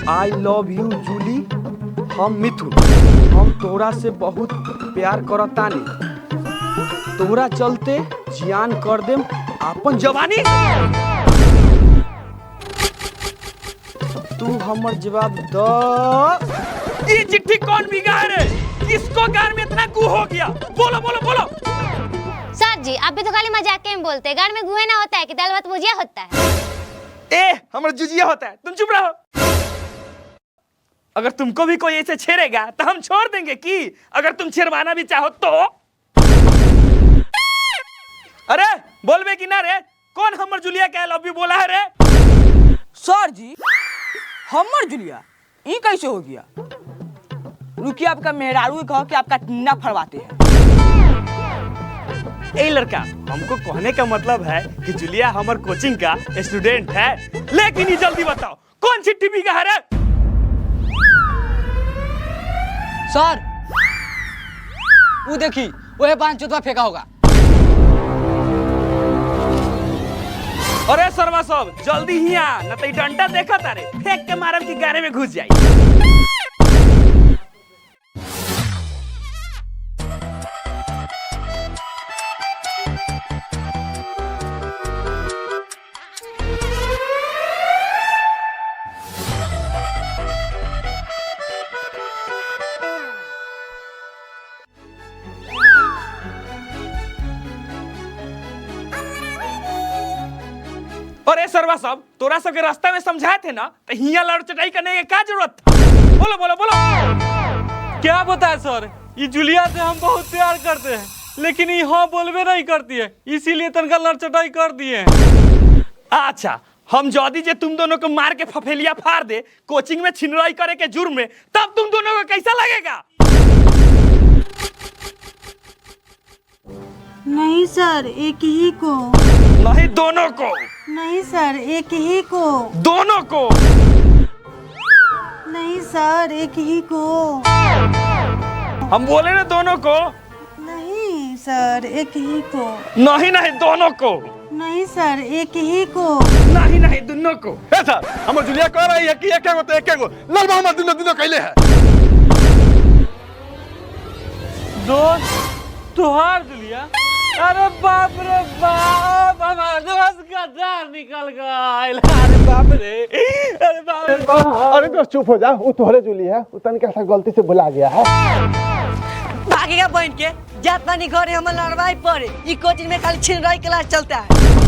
I love you Julie. हम मिथुन, हम तोरा से बहुत प्यार करतानी। तोरा चलते जियान कर देम अपन जवानी। तू हमर जवाब द। ये चिट्ठी कौन भिगा रे? किसको गार में इतना गू हो गया? बोलो बोलो बोलो। सर जी आप भी तो खाली मजाक में बोलते हैं। गार में गुहे ना होता है कि दाल भात भुजिया होता है। हमारा जुजिया होता है। तुम चुप रहो। अगर तुमको भी कोई ऐसे छेड़ेगा तो हम छोड़ देंगे कि अगर तुम छेड़वाना भी चाहो तो। अरे बोलबे कि ना रे? कौन हमर जुलिया के आई लव यू बोला है रे? सर जी हमर जुलिया ये कैसे हो गया? रुकिए आपका मेहरारू कहो कि आपका टीना फरवाते हैं। ए लड़का, हमको कहने का मतलब है कि जुलिया हमर कोचिंग का स्टूडेंट है। लेकिन ये जल्दी बताओ कौन चिट्ठी भिगा है रे? सर वो देखी वो पांच चुतवा फेंका होगा। अरे सरवा सब जल्दी ही आ, न तो डंडा देखा तारे फेंक के मारम की गारे में घुस जाई। अरे सरवा सब तोरा सब के रास्ता में समझाए थे ना, तो हिया लड़ चटाई करने की क्या जरूरत था? बोलो बोलो बोलो। क्या बताए सर, ये जुलिया से हम बहुत प्यार करते हैं लेकिन ये हाँ बोलबे नहीं करती है, इसीलिए तनका लड़चटाई कर दिए हैं। अच्छा, हम जदी जे तुम दोनों को मार के फफेलिया फाड़ दे कोचिंग में छिनराई करे के जुर्म में, तब तुम दोनों को कैसा लगेगा? नहीं सर एक ही को। नहीं दोनों को। नहीं सर एक ही को। दोनों को। नहीं सर एक ही को। हम बोले ना दोनों को। नहीं सर एक ही को। नहीं नहीं दोनों को। नहीं सर एक ही को। नहीं नहीं दोनों को। ए सर हमर जुलिया कह रही है कि एक तो एक लड़वा हमर दुनो दुनो कैले है। दोस्त तुहार जुलिया? अरे बाप रे बाप, हमारे दोस्त का जान निकल गया। अरे बाप रे, अरे बाप रे। अरे दोस्त चुप हो जा, वो तोहरे जुली है, वो तनिका सा गलती से बुला गया है। भागेगा बहन के जात पानी घरे हम लड़वाई पड़े। ई कोचिंग में खाली छिनराई क्लास चलता है।